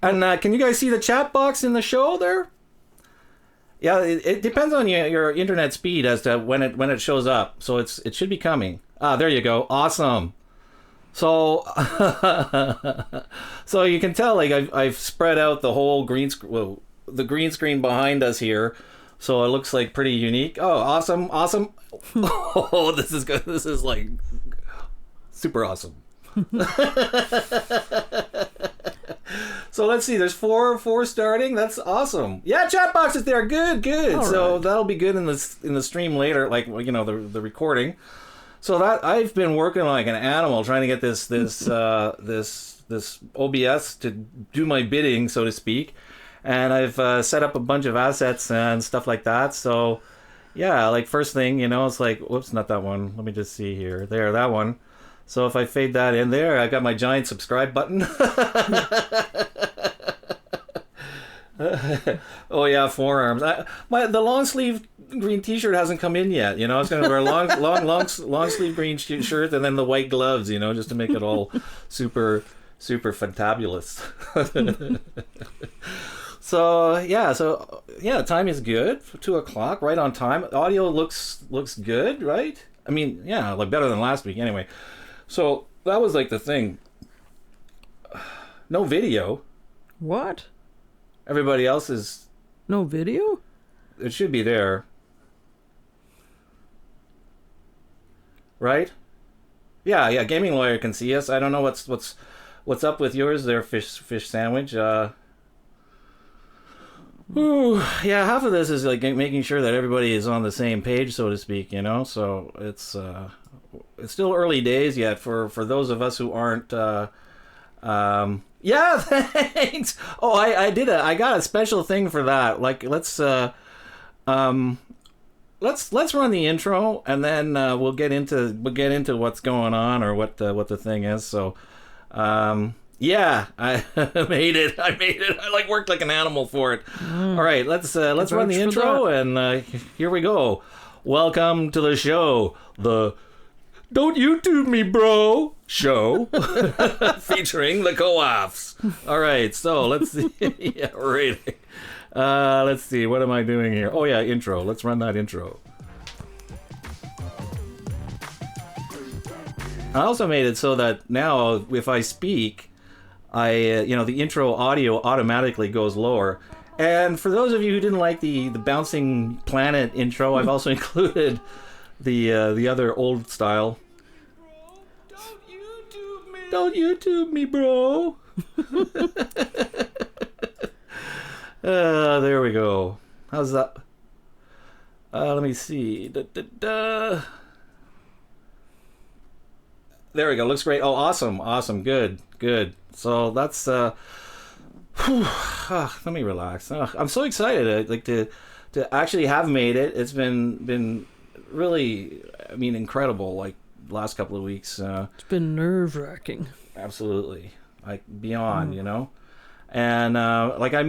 And can you guys see the chat box in the show there? Yeah, it depends on your internet speed as to when it shows up. So it should be coming. There you go. Awesome. So so you can tell like I've spread out the whole the green screen behind us here, so it looks like pretty unique. Oh, awesome. Oh, this is good. This is like super awesome. So let's see, there's four starting. That's awesome. Yeah, chat box is there. Good. All so right. that'll be good in the stream later, like the recording. So that I've been working like an animal trying to get this OBS to do my bidding, so to speak. And I've set up a bunch of assets and stuff like that. So yeah, like first thing, it's like, whoops, not that one. Let me just see here. There, that one. So if I fade that in there, I got my giant subscribe button. Oh yeah, forearms. The long sleeve green T-shirt hasn't come in yet. I was going to wear a long sleeve green shirt and then the white gloves. Just to make it all super fantabulous. So yeah, time is good. 2:00, right on time. Audio looks good, right? I mean, yeah, like better than last week anyway. So that was like the thing. No video. What? Everybody else is... No video? It should be there. Right? Yeah, Gaming Lawyer can see us. I don't know what's up with yours there, fish sandwich. Yeah, half of this is like making sure that everybody is on the same page, so to speak, So it's still early days yet for those of us who aren't yeah, thanks. Oh, I got a special thing for that. Like let's run the intro and then we'll get into what's going on or what the thing is. So yeah, I made it. I worked like an animal for it. All right, let's run the intro and here we go. Welcome to the show. The Don't YouTube Me Bro show featuring the CoAffs. All right, so let's see. Yeah, right. Let's see. What am I doing here? Oh yeah, intro. Let's run that intro. I also made it so that now if I speak, the intro audio automatically goes lower. And for those of you who didn't like the bouncing planet intro, I've also included the other old style. Don't YouTube me, bro. There we go. How's that? Let me see. There we go. Looks great. Oh, awesome. Good. So that's let me relax. I'm so excited. To actually have made it. It's been really, incredible. Like last couple of weeks. It's been nerve-wracking. Absolutely, like beyond, and like I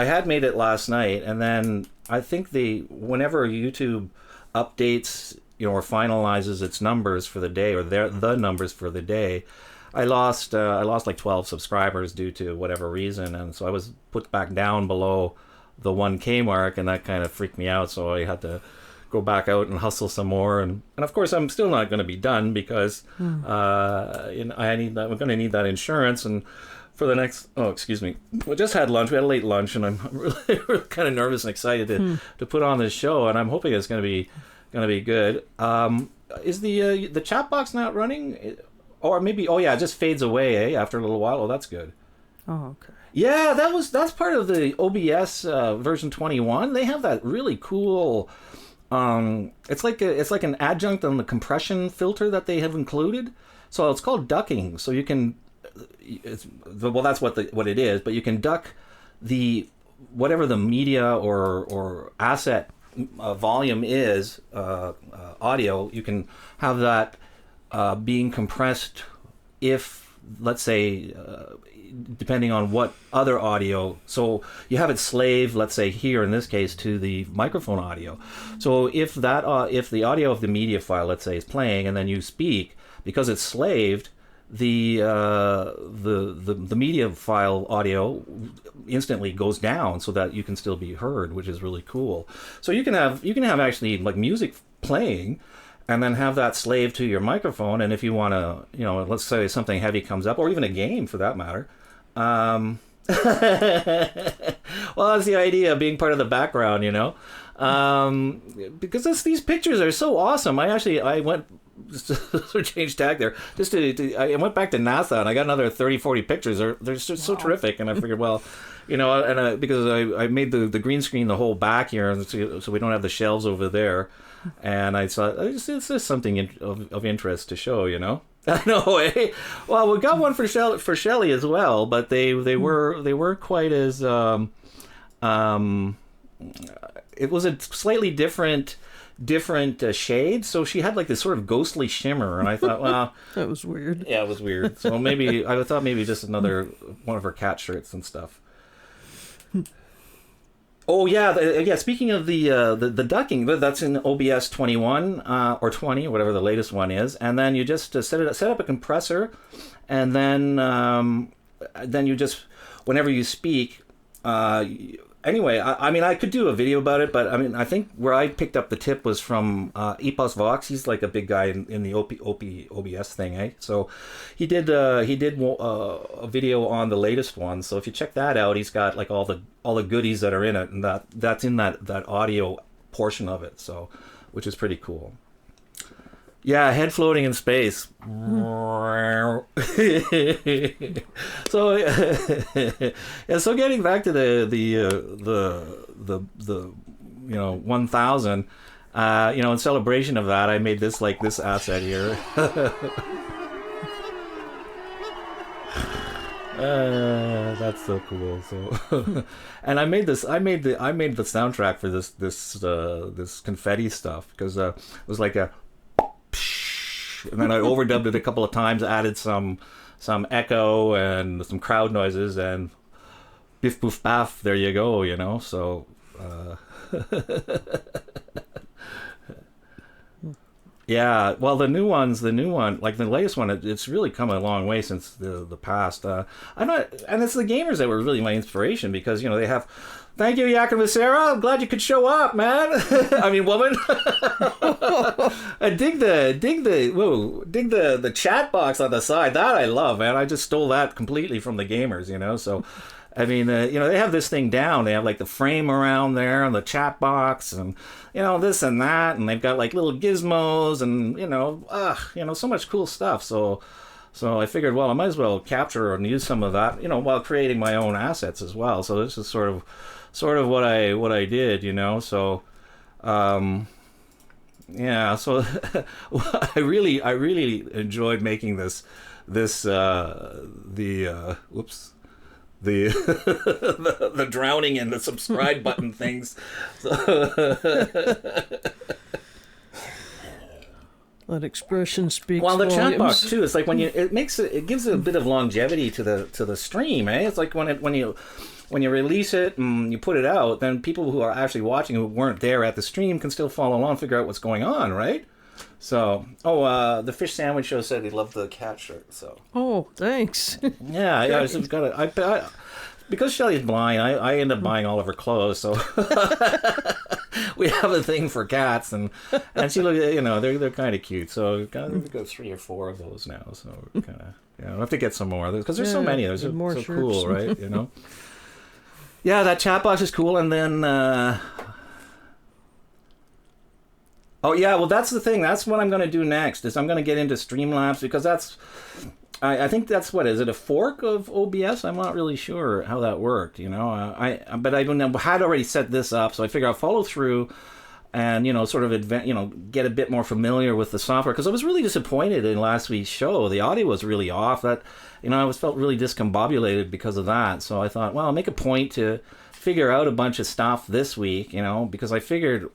had made it last night, and then I think whenever YouTube updates, or finalizes its numbers for the day, or the numbers for the day, I lost like 12 subscribers due to whatever reason, and so I was put back down below the 1K mark, and that kind of freaked me out. So I had to go back out and hustle some more, and of course I'm still not going to be done because I'm going to need that insurance, and for the next excuse me, we just had lunch. We had a late lunch, and I'm really kind of nervous and excited to put on this show, and I'm hoping it's going to be good. Is the chat box not running, or maybe it just fades away after a little while? Oh, that's good. Oh, okay. Yeah, that's part of the OBS version 21. They have that really cool. It's like an adjunct on the compression filter that they have included. So it's called ducking. So you can, that's what it is. But you can duck whatever the media or asset volume is, audio. You can have that being compressed if, let's say, depending on what other audio. So you have it slaved, let's say here in this case, to the microphone audio. So if the audio of the media file, let's say, is playing and then you speak, because it's slaved, the media file audio instantly goes down so that you can still be heard, which is really cool. So you can have actually like music playing, and then have that slave to your microphone. And if you want to, let's say something heavy comes up, or even a game for that matter. Well, that's the idea of being part of the background, because these pictures are so awesome. I went change tag there I went back to NASA, and I got another 30-40 pictures. They're just so terrific, and I figured, well, because I made the green screen the whole back here, so we don't have the shelves over there, and I thought it's just something of interest to show, I know, eh? Well, we got one for Shelley as well, but they were quite as it was a slightly different shade, so she had like this sort of ghostly shimmer, and I thought, well, that was weird. Yeah, it was weird. So maybe I thought maybe just another one of her cat shirts and stuff. Oh yeah. Speaking of the ducking, that's in OBS 21 or 20, whatever the latest one is, and then you just set up a compressor, and then you just, whenever you speak. Anyway, I mean, I could do a video about it, but I mean, I think where I picked up the tip was from Vox. He's like a big guy in the OBS thing, eh? So he did a video on the latest one. So if you check that out, he's got like all the goodies that are in it, and that's in that audio portion of it. So, which is pretty cool. Yeah, head floating in space. So, so getting back to the 1000, in celebration of that, I made this asset here. That's so cool. So, and I made the soundtrack for this confetti stuff, because it was like a. And then I overdubbed it a couple of times, added some echo and some crowd noises, and biff boof baff, there you go, so yeah, well, the new one, like the latest one, it's really come a long way since the past. And it's the gamers that were really my inspiration, because they have. Thank you, Yakavasera. I'm glad you could show up, man. I mean, woman. I dig the chat box on the side. That I love, man. I just stole that completely from the gamers, So, I mean, they have this thing down. They have like the frame around there and the chat box, and this and that, and they've got like little gizmos, and so much cool stuff. So I figured, well, I might as well capture and use some of that, while creating my own assets as well. So this is sort of what I did, So, yeah. So I really enjoyed making the the drowning and the subscribe button things. That expression speaks. Well, the volumes. chat box too. It's like when it gives a bit of longevity to the stream, eh? It's like when you release it and you put it out, then people who are actually watching, who weren't there at the stream, can still follow along, figure out what's going on, right? So, the Fish Sandwich Show said he loved the cat shirt. So. Oh, thanks. Yeah, I just got it. Because Shelley's blind, I end up buying all of her clothes, so we have a thing for cats, and she look, they're kind of cute. So we've got 3 or 4 of those now. So kind of, we'll have to get some more, because there's so many. They're so cool, right? Yeah, that chat box is cool, and then. Oh yeah, well that's the thing. That's what I'm going to do next. Is I'm going to get into Streamlabs, because that's. I think that's is it a fork of OBS? I'm not really sure how that worked, but I had already set this up, so I figure I'll follow through and, sort of get a bit more familiar with the software, because I was really disappointed in last week's show. The audio was really off. That, I felt really discombobulated because of that. So I thought, well, I'll make a point to figure out a bunch of stuff this week, because I figured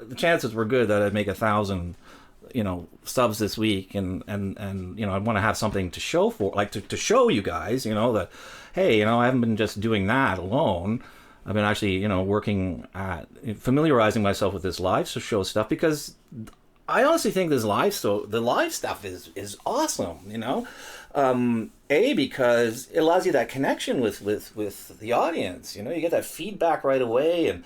the chances were good that I'd make 1,000 subs this week, and I want to have something to show for, like to show you guys, that, hey, I haven't been just doing that alone. I've been actually, working at familiarizing myself with this live show stuff, because I honestly think the live stuff is awesome, Because it allows you that connection with the audience. You know, you get that feedback right away, and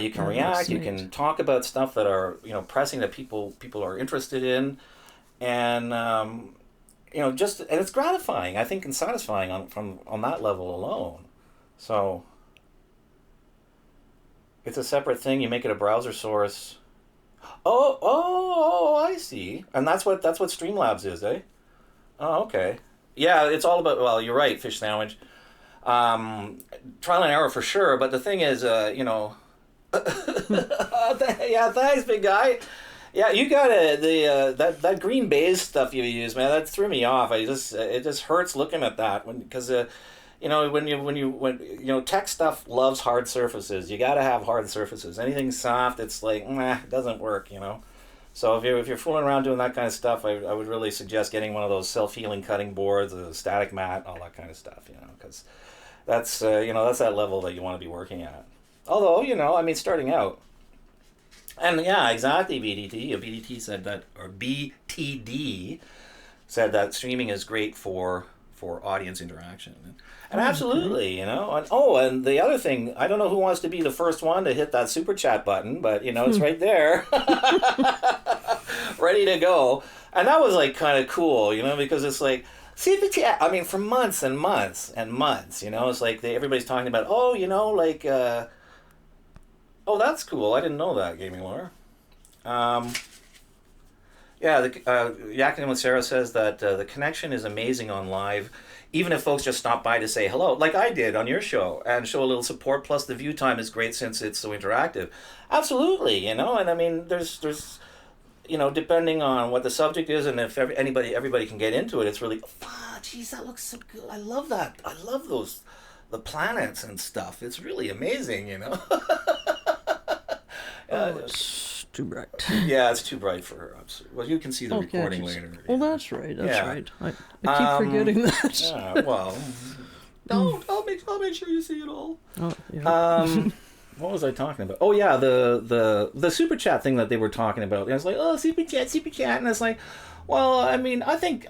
you can react. You can talk about stuff that are pressing that people are interested in, and and it's gratifying, I think, and satisfying on that level alone. So it's a separate thing. You make it a browser source. Oh, I see. And that's what Streamlabs is, eh? Oh, okay. Yeah, it's all about, well, you're right, Fish Sandwich. Trial and error for sure, but the thing is, yeah, thanks, big guy. Yeah, you got that green baize stuff you use, man. That threw me off. It just hurts looking at that because when tech stuff loves hard surfaces. You got to have hard surfaces. Anything soft, it's like it doesn't work. So if you're fooling around doing that kind of stuff, I would really suggest getting one of those self-healing cutting boards, a static mat, all that kind of stuff. Because that's that's that level that you want to be working at. Although starting out. And yeah, exactly, BTD said that, or BTD said that streaming is great for audience interaction. And absolutely, and and the other thing, I don't know who wants to be the first one to hit that super chat button, but it's right there. Ready to go. And that was like kind of cool, because it's like super chat, I mean, for months and months and months, it's like everybody's talking about, oh, oh, that's cool. I didn't know that, Gaming Lawyer. Yeah, Yakinen with Sarah says that the connection is amazing on live, even if folks just stop by to say hello, like I did on your show, and show a little support. Plus, the view time is great since it's so interactive. Absolutely, and I mean, there's depending on what the subject is, and if everybody can get into it, it's really, geez, that looks so good. I love that. I love the planets and stuff. It's really amazing, It's too bright. Yeah, it's too bright for her. Well, you can see the recording later. Well, that's right. That's right. I keep forgetting that. Yeah, well, I'll make sure you see it all. Oh, yeah. What was I talking about? Oh yeah, the super chat thing that they were talking about. And I was like, oh, super chat, and it's like, well, I mean, I think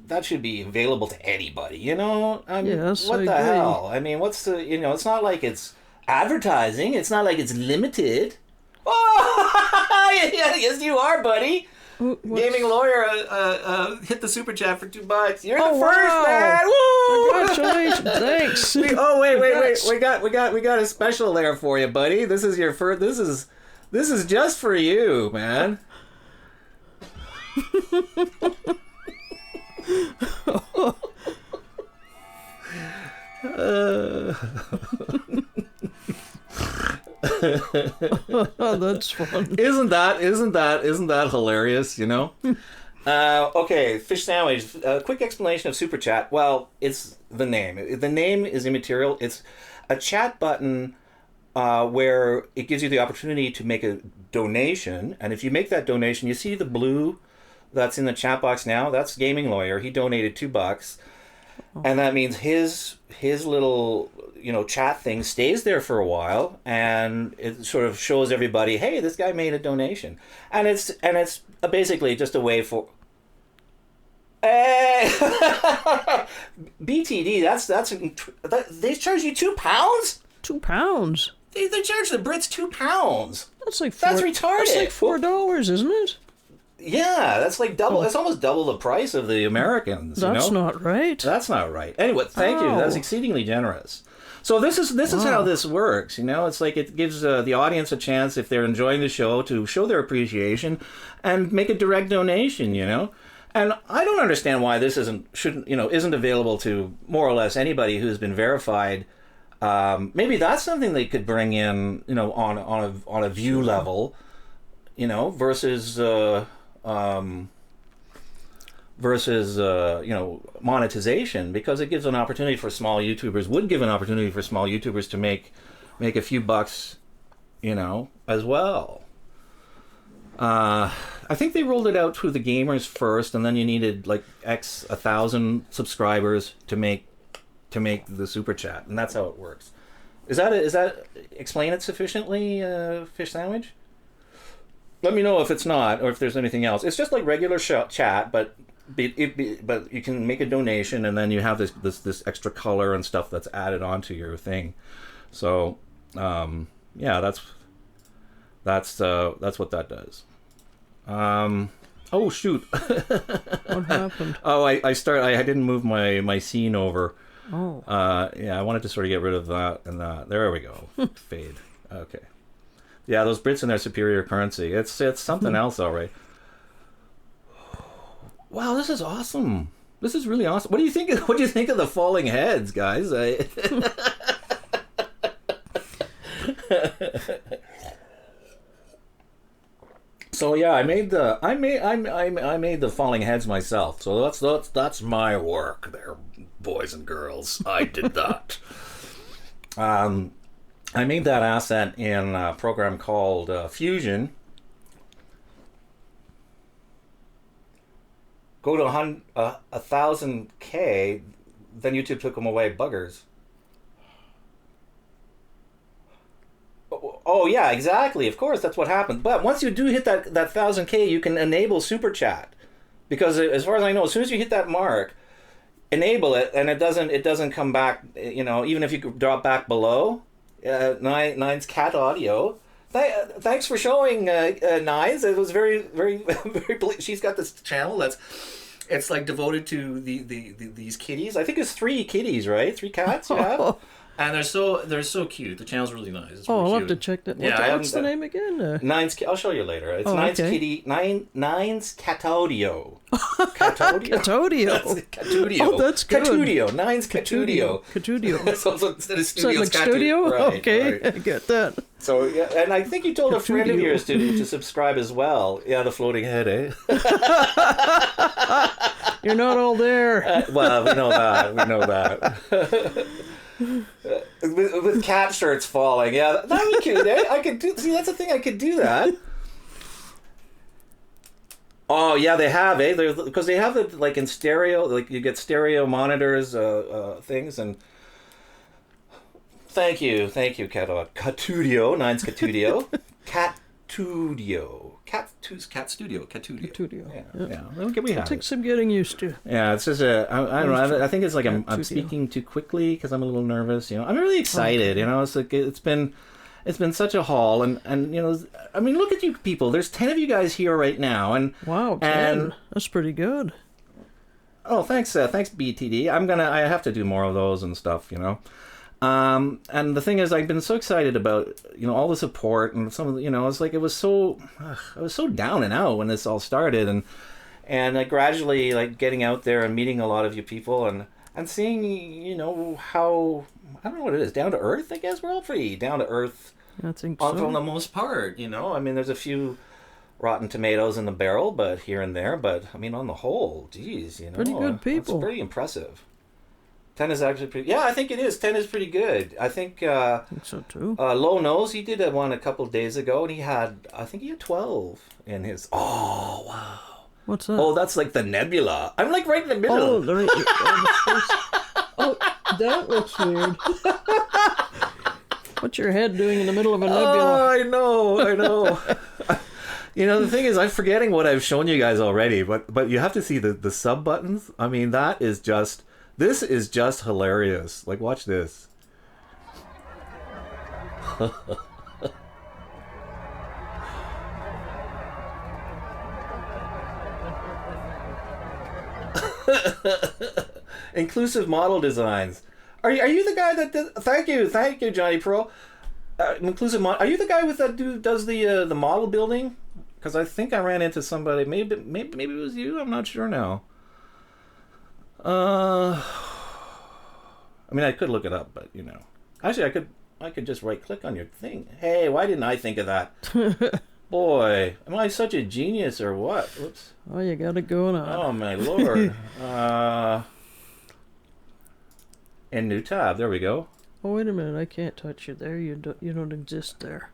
that should be available to anybody. Yes, what I the agree. hell? I mean, what's the it's not like it's advertising. It's not like it's limited. Oh, yes, you are, buddy. Gaming Lawyer hit the super chat for $2. You're the first, man. Woo! Congratulations! Thanks. Wait. We got a special there for you, buddy. This is your first. This is just for you, man. Oh, that's fun. Isn't that hilarious? Okay, Fish Sandwich. Quick explanation of Super Chat. Well, it's the name. The name is immaterial. It's a chat button where it gives you the opportunity to make a donation, and if you make that donation, you see the blue that's in the chat box now. That's Gaming Lawyer. He donated $2, and that means his little chat thing stays there for a while, and it sort of shows everybody, hey, this guy made a donation, and it's basically just a way for BTD. That's they charge you £2. £2. They charge the Brits £2. That's like that's retarded. That's like $4, isn't it? Yeah, that's like double. It's almost double the price of the Americans. That's not right. That's not right. Anyway, thank you. That's exceedingly generous. So this is how this works. It's like it gives the audience a chance, if they're enjoying the show, to show their appreciation and make a direct donation. And I don't understand why this isn't available to more or less anybody who's been verified. Maybe that's something they could bring in, on a view level, versus monetization, because it gives an opportunity for small YouTubers to make a few bucks, as well. I think they rolled it out to the gamers first, and then you needed like 1,000 subscribers to make the super chat, and that's how it works. Is that explain it sufficiently, Fish Sandwich? Let me know if it's not, or if there's anything else. It's just like regular chat, but but you can make a donation, and then you have this extra color and stuff that's added onto your thing. So yeah, that's what that does. Oh shoot! What happened? Oh, I didn't move my scene over. Oh. Yeah, I wanted to sort of get rid of that and that. There we go. Fade. Okay. Yeah, those Brits and their superior currency. It's something else, all right. Wow, this is awesome. This is really awesome. What do you think? What do you think of the falling heads, guys? So yeah, I made the falling heads myself. So that's my work, there, boys and girls. I did that. I made that asset in a program called Fusion. Go to 1,000K, then YouTube took them away. Buggers. Oh yeah, exactly. Of course, that's what happened. But once you do hit that 1,000K, you can enable super chat, because as far as I know, as soon as you hit that mark, enable it, and it doesn't come back. You know, even if you drop back below. Nine's cat audio. Thanks for showing Nines. It was very, very, very. She's got this channel it's like devoted to these kitties. I think it's 3 kitties, right? 3 cats you have. And they're so cute. The channel's really nice. It's really I'll have cute. to check that. What's the name again? Nine's. I'll show you later. It's Nine's okay. Kitty. Nine's Catodio. Catodio. Catudio. Oh, that's good. Catudio. Nine's Catudio. Catudio. So instead of studio, like studio? Right, okay, right. I get that. So yeah, and I think you told a friend of yours to subscribe as well. Yeah, the floating head, eh? You're not all there. Well, we know that. We know that. With cat shirts falling, yeah, that would be cute. Eh? I could do. See, that's the thing. I could do that. Oh yeah, they have, eh? Because they have it like in stereo. Like you get stereo monitors, things, and thank you, Catudio, Nine's Catudio, Cat Studio. Yeah. We have it takes some getting used to. Yeah, it's just I don't know. I think it's like I'm speaking too quickly because I'm a little nervous. You know, I'm really excited. You know, it's like it's been such a haul, and you know, I mean, look at you people. There's 10 of you guys here right now, and wow, 10. That's pretty good. Oh, thanks, BTD. I have to do more of those and stuff. You know. And the thing is, I've been so excited about, you know, all the support and some of the, you know, it's like I was so down and out when this all started, and like gradually like getting out there and meeting a lot of you people and seeing, you know, how, I don't know what it is, down to earth. I guess we're all pretty down to earth. I think so. For the most part, you know. I mean, there's a few rotten tomatoes in the barrel, but here and there. But I mean, on the whole, geez, you know, pretty good people. It's pretty impressive. 10 is actually pretty... Yeah, I think it is. 10 is pretty good. I think so too. Low Nose, he did one a couple of days ago, and he had 12 in his... Oh, wow. What's that? Oh, that's like the nebula. I'm like right in the middle. Oh, that looks weird. What's your head doing in the middle of a nebula? Oh, I know. You know, the thing is, I'm forgetting what I've shown you guys already, but you have to see the sub buttons. I mean, that is just... This is just hilarious. Like, watch this. Inclusive model designs. Are you the guy that did... Thank you, Johnny Pro. Inclusive model. Are you the guy with that dude does the model building? Because I think I ran into somebody. Maybe it was you. I'm not sure now. I mean, I could look it up, but you know, actually, I could just right click on your thing. Hey, why didn't I think of that? Boy, am I such a genius or what? Whoops. Oh, you got it going on. Oh my lord. In new tab. There we go. Oh, wait a minute. I can't touch you there. You don't exist there.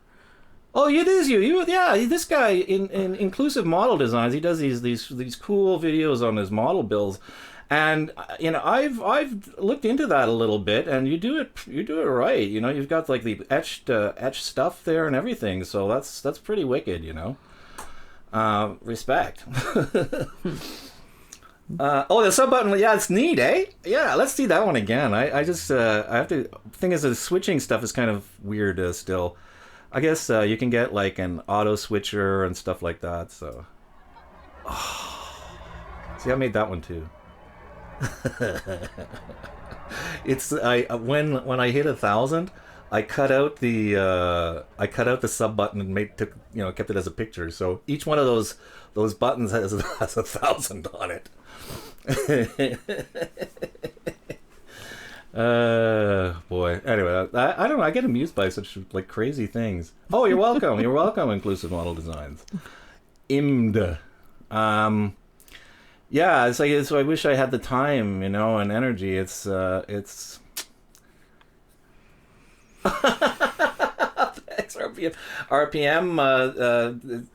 Oh, it is you. Yeah, this guy in inclusive model designs. He does these cool videos on his model builds. And you know, I've looked into that a little bit, and you do it right. You know, you've got like the etched stuff there and everything. So that's pretty wicked. You know, respect. Oh, the sub button. Yeah, it's neat, eh? Yeah, let's see that one again. I just I have to. Thing is, the switching stuff is kind of weird still. I guess you can get like an auto switcher and stuff like that. So, see, I made that one too. It's when I hit 1,000, I cut out the sub button and kept it as a picture. So each one of those buttons has 1,000 on it. Boy. Anyway, I don't know. I get amused by such like crazy things. Oh, you're welcome. You're welcome. Inclusive Model Designs. IMD. Yeah, it's like I wish I had the time, and energy. It's Thanks, RPM.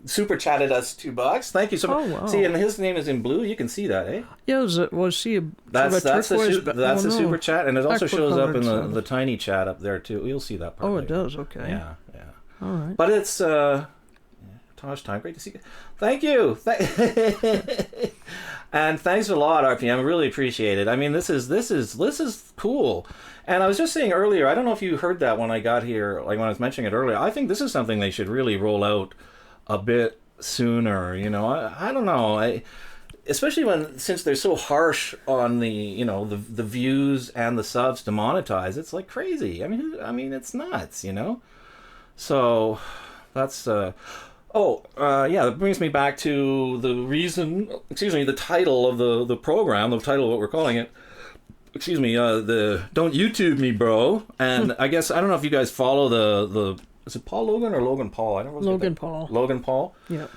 Super chatted us $2. Thank you so much. Oh, wow. See, and his name is in blue. You can see that, eh? Yeah, was he That's the super chat, and it also shows up in Aqua-colored the tiny chat up there too. You'll see that part. Oh, later. it does. Okay. Yeah. All right. But it's Tosh time. Great to see you. Thank you. And thanks a lot, RPM. I really appreciate it. I mean, this is cool. And I was just saying earlier, I don't know if you heard that when I got here, like when I was mentioning it earlier. I think this is something they should really roll out a bit sooner. I don't know. Especially since they're so harsh on the the views and the subs to monetize. It's like crazy. I mean, it's nuts. So that's. Yeah, that brings me back to the title of the program, the title of what we're calling it. The Don't YouTube Me, Bro. And I guess, I don't know if you guys follow the is it Paul Logan or Logan Paul? I don't know. Logan Paul. Logan Paul? Yep.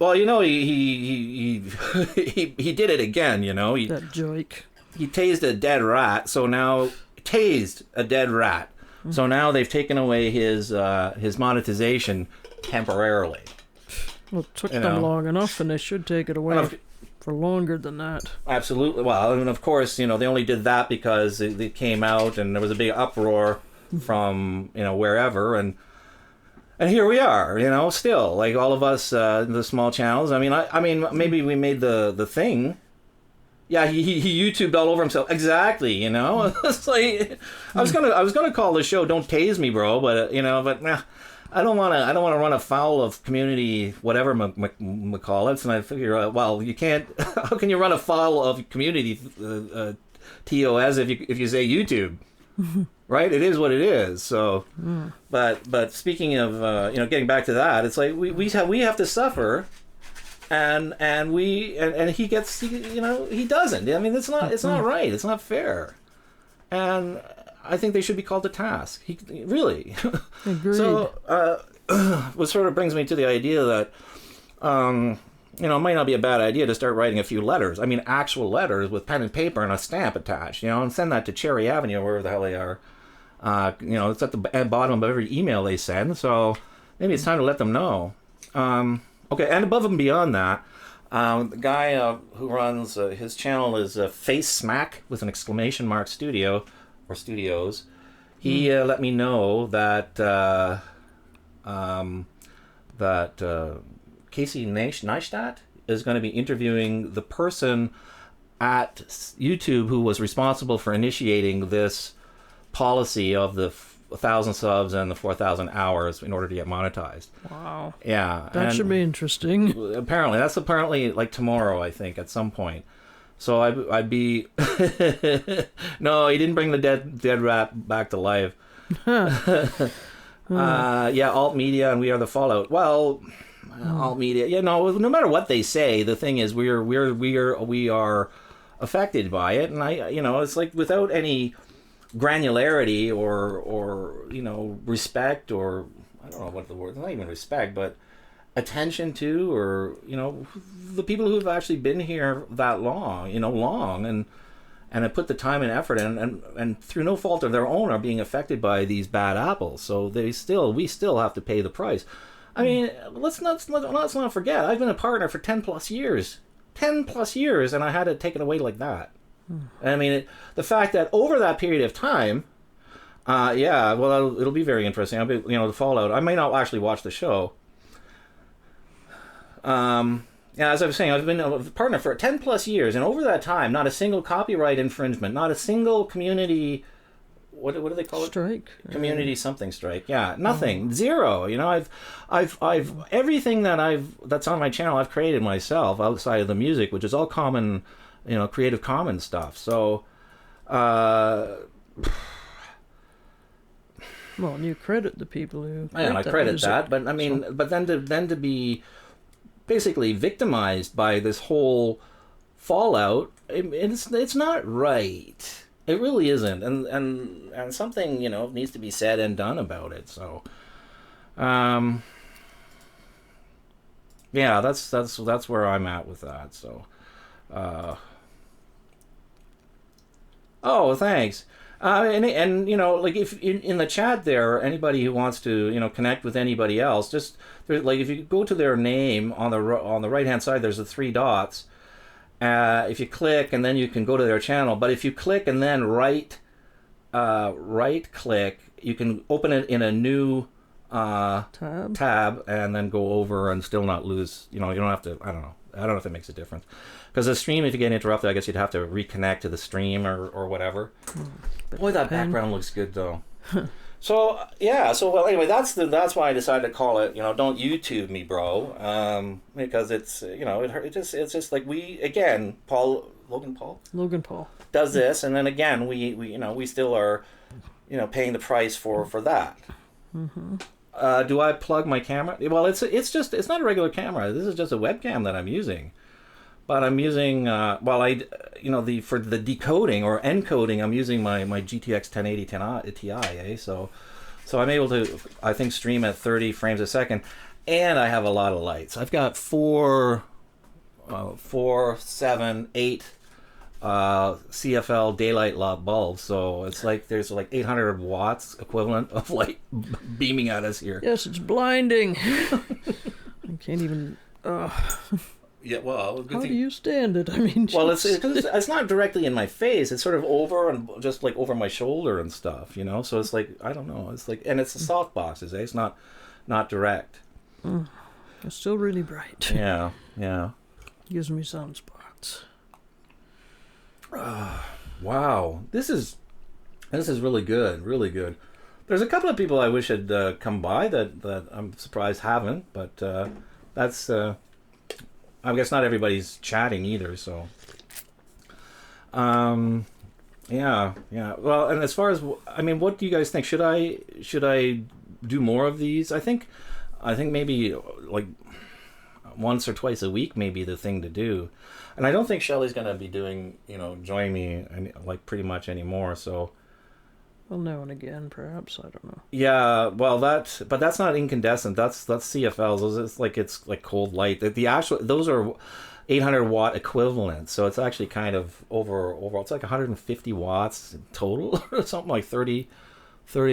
Well, he did it again, That joke. He tased a dead rat, so now So now they've taken away his monetization temporarily. Well, it took them long enough, and they should take it away for longer than that. Absolutely. Well, and of course, they only did that because it came out and there was a big uproar from, wherever. And here we are, still, like all of us, the small channels. I mean, maybe we made the thing. Yeah, he YouTubed all over himself. Exactly, It's like, I was gonna call the show "Don't Tase Me, Bro," but I don't want to run afoul of community, whatever McCall. And I figure, well, you can't. How can you run afoul of community TOS if you say YouTube, right? It is what it is. So, but speaking of getting back to that, it's like we have to suffer, and he gets he doesn't. I mean, it's not right. It's not fair, and I think they should be called to task. Really. Agreed. So, what sort of brings me to the idea that, it might not be a bad idea to start writing a few letters. I mean, actual letters with pen and paper and a stamp attached, and send that to Cherry Avenue, wherever the hell they are. It's at the bottom of every email they send. So maybe it's time to let them know. Okay, and above and beyond that, the guy who runs his channel is Face Smack with an exclamation mark studio. Or studios, he let me know that Casey Neistat is going to be interviewing the person at YouTube who was responsible for initiating this policy of the 1,000 subs and the 4,000 hours in order to get monetized. Wow. Yeah. That should be interesting. Apparently like tomorrow, I think, at some point. So I'd be no, he didn't bring the dead rat back to life. Alt Media and We Are the Fallout. Well, Alt Media, no matter what they say, the thing is we are affected by it, and it's like without any granularity or respect, or I don't know what the word, not even respect, but attention to, or the people who have actually been here that long, and have put the time and effort in, and through no fault of their own are being affected by these bad apples. So we still have to pay the price. I mean, let's not forget, I've been a partner for 10 plus years, and I had it taken away like that. I mean, the fact that over that period of time, it'll be very interesting. The fallout. I may not actually watch the show. Yeah, as I was saying, I've been a partner for 10 plus years, and over that time, not a single copyright infringement, not a single community. What do they call it? Strike. Community something strike. Yeah, nothing. Zero. You know, I've everything that's on my channel I've created myself outside of the music, which is all common, you know, Creative Commons stuff. So, well, and you credit the people who. Yeah, I credit music. that, but I mean, but then to be basically victimized by this whole fallout, it's not right. It really isn't, and something, you know, needs to be said and done about it. So, yeah, that's where I'm at with that. So, oh, thanks. And you know, like if in the chat there, anybody who wants to, you know, connect with anybody else, just like if you go to their name on the right hand side, there's the 3 dots. If you click, and then you can go to their channel. But if you click and then right click, you can open it in a new tab, and then go over and still not lose. You know, you don't have to. I don't know if it makes a difference. Because the stream, if you get interrupted, I guess you'd have to reconnect to the stream or whatever. Boy, that background looks good though. So yeah, well anyway, that's why I decided to call it, you know, don't YouTube me, bro, because it's, you know, it's just like Logan Paul does this, and then again we you know, we still are, you know, paying the price for that. Mm-hmm. Do I plug my camera? Well, it's not a regular camera. This is just a webcam that I'm using. But I'm using, for the decoding or encoding, I'm using my GTX 1080 Ti, so I'm able to, I think, stream at 30 frames a second, and I have a lot of lights. I've got 4, 7, 8 CFL daylight bulbs, so it's like there's like 800 watts equivalent of light beaming at us here. Yes, it's blinding. I can't even... Yeah, well, how do you stand it? I mean, well, it's not directly in my face. It's sort of over and just like over my shoulder and stuff, you know. So it's like, I don't know. It's like, and it's a soft boxes. It's not direct. It's still really bright. Yeah. Gives me sunspots. Wow, this is really good, really good. There's a couple of people I wish had come by that I'm surprised haven't, but that's. I guess not everybody's chatting either, so. Yeah. Well, and as far as, I mean, what do you guys think? Should I do more of these? I think maybe like once or twice a week may be the thing to do, and I don't think Shelley's gonna be doing, you know, join me like pretty much anymore. So. Well, now and again, perhaps, I don't know. Yeah, well, but that's not incandescent. That's CFLs. It's like cold light. The actual, those are 800 watt equivalent. So it's actually kind of overall. It's like 150 watts total, or something like 30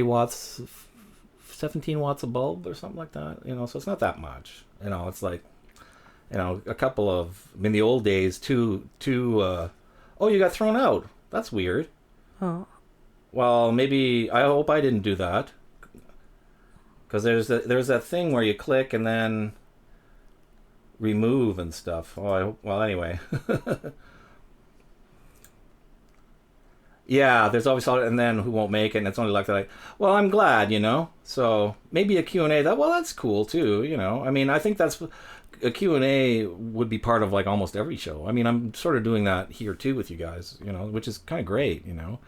watts, 17 watts a bulb or something like that. You know, so it's not that much. You know, it's like, you know, a couple of, in the old days, two. Oh, you got thrown out. That's weird. Oh. Well, maybe, I hope I didn't do that. Because there's that thing where you click and then remove and stuff. Well, anyway. Yeah, there's always and then who won't make it, and it's only like that. Well, I'm glad, you know. So maybe a Q&A, that's cool too, you know. I mean, I think that's a Q&A would be part of like almost every show. I mean, I'm sort of doing that here too with you guys, you know, which is kind of great, you know.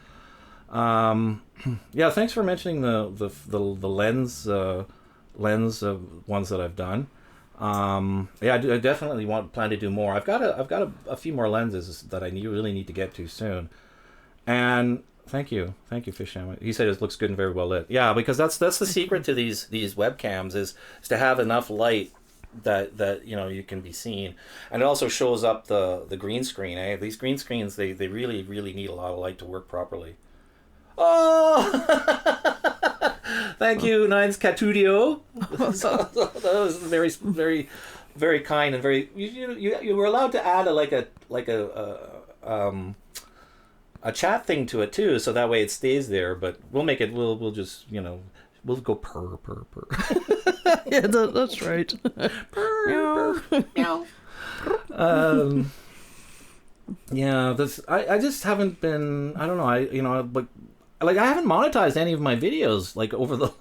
Yeah, thanks for mentioning the lens ones that I've done. Yeah, I definitely plan to do more. I've got a few more lenses that I really need to get to soon. And thank you, Fish Sandwich. He said it looks good and very well lit. Yeah, because that's the secret to these webcams is to have enough light that you know you can be seen, and it also shows up the green screen. These green screens they really need a lot of light to work properly. Oh, thank you, Nines Catudio. That was very, very kind and very. You were allowed to add a chat thing to it too, so that way it stays there. But we'll make it. We'll just we'll go purr. Yeah, that's right. Purr, meow. Yeah, this I just haven't been. I don't know. But like I haven't monetized any of my videos like over the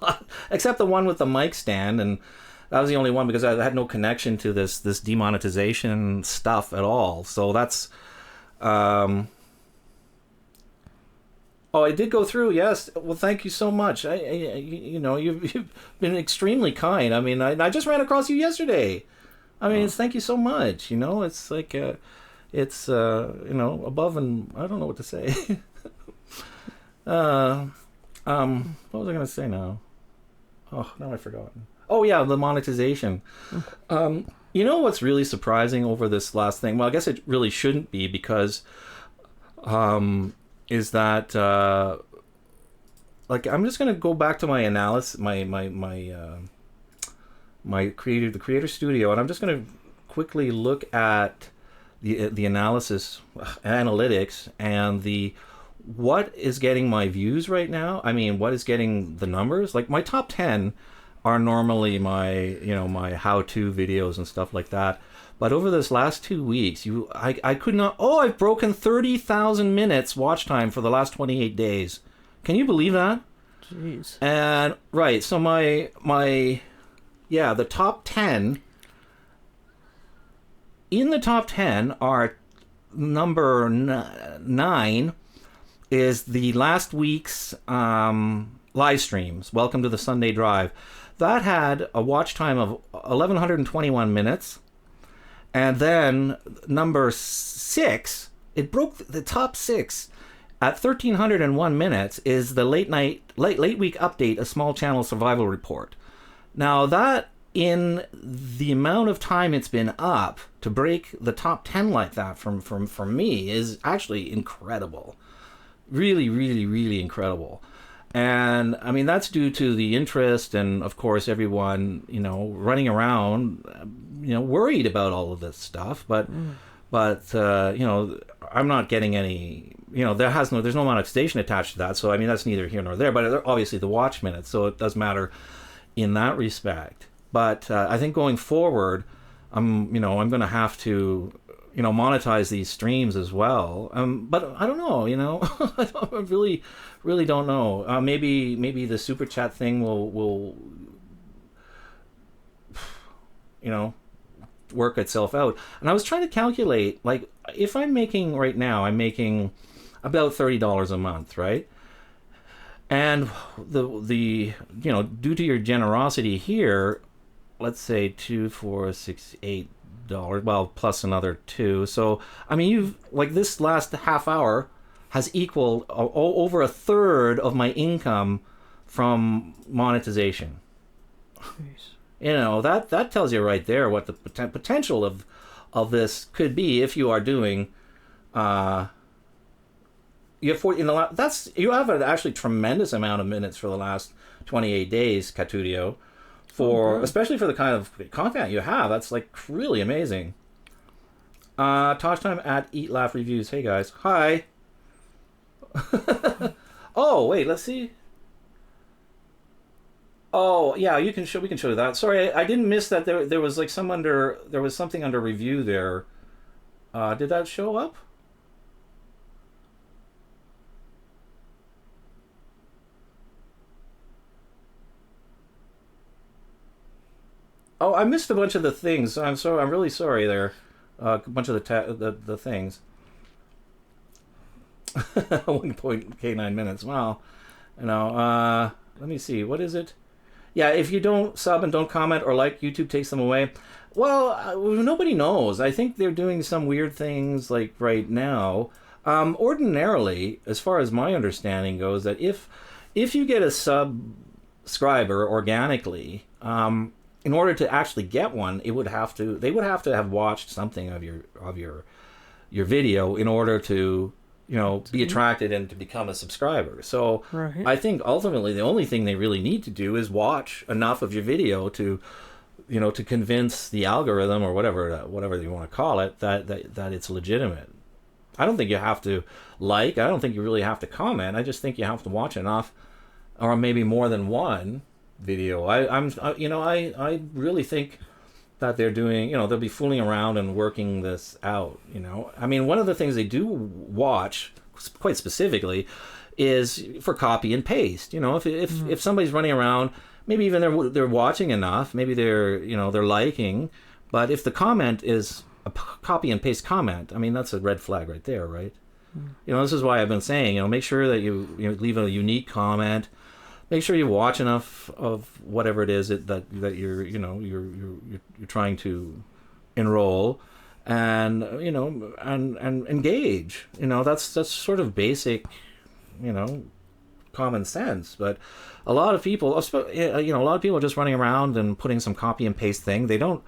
except the one with the mic stand, and that was the only one because I had no connection to this demonetization stuff at all. So that's. Oh, I did go through. Yes. Well, thank you so much. You've been extremely kind. I mean, I just ran across you yesterday. I mean, thank you so much. It's like, above and I don't know what to say. What was I going to say now? Oh, now I've forgotten. Oh, yeah, the monetization. What's really surprising over this last thing? Well, I guess it really shouldn't be because, is that I'm just going to go back to my analysis, the creator studio, and I'm just going to quickly look at the analysis analytics and what is getting my views right now. I mean, what is getting the numbers? Like my top 10 are normally my how-to videos and stuff like that. But over this last 2 weeks, I could not. Oh, I've broken 30,000 minutes watch time for the last 28 days. Can you believe that? Jeez. And right, so the top 10. In the top 10 are number 9 is the last week's live streams. Welcome to the Sunday Drive. That had a watch time of 1,121 minutes. And then number 6, it broke the top 6 at 1,301 minutes is the late week update, a small channel survival report. Now that in the amount of time it's been up to break the top 10 like that from me is actually incredible. Really, really, really incredible. And I mean, that's due to the interest and, of course, everyone, running around, worried about all of this stuff. But I'm not getting any, there's no monetization attached to that. So, I mean, that's neither here nor there. But obviously the watch minutes, so it does matter in that respect. But I think going forward, I'm going to have to, monetize these streams as well. But I don't know, I really don't know. Maybe the super chat thing will work itself out. And I was trying to calculate, like, if I'm making right now, I'm making about $30 a month, right? And the due to your generosity here, let's say $2, $4, $6, $8, well, plus another $2. So I mean, you've this last half hour has equaled over a third of my income from monetization. Jeez. That tells you right there what the potential of this could be if you are doing. You have an actually tremendous amount of minutes for the last 28 days, Catudio. Especially for the kind of content you have, that's really amazing. Tosh time at Eat Laugh Reviews. Hey guys, hi. Oh wait, let's see. Oh yeah, we can show that. Sorry, I didn't miss that. There was there was something under review there. Did that show up? Oh, I missed a bunch of the things. I'm really sorry there. A bunch of the things. 1.K9 minutes. Wow. Let me see. What is it? Yeah, if you don't sub and don't comment or like, YouTube takes them away. Well, nobody knows. I think they're doing some weird things right now. Ordinarily, as far as my understanding goes, that if you get a subscriber organically, in order to actually get one, they would have to have watched something of your video in order to be attracted and to become a subscriber. So right. I think ultimately the only thing they really need to do is watch enough of your video to convince the algorithm or whatever you want to call it that it's legitimate. I don't think you have to I don't think you really have to comment. I just think you have to watch enough, or maybe more than one video. I really think that they're doing, they'll be fooling around and working this out, I mean, one of the things they do watch quite specifically is for copy and paste. If somebody's running around, maybe even they're watching enough, maybe they're liking, but if the comment is a copy and paste comment, I mean, that's a red flag right there, right? This is why I've been saying, make sure that you leave a unique comment. Make sure you watch enough of whatever it is that you're trying to enroll, and and engage. That's sort of basic, common sense. But a lot of people, are just running around and putting some copy and paste thing. They don't.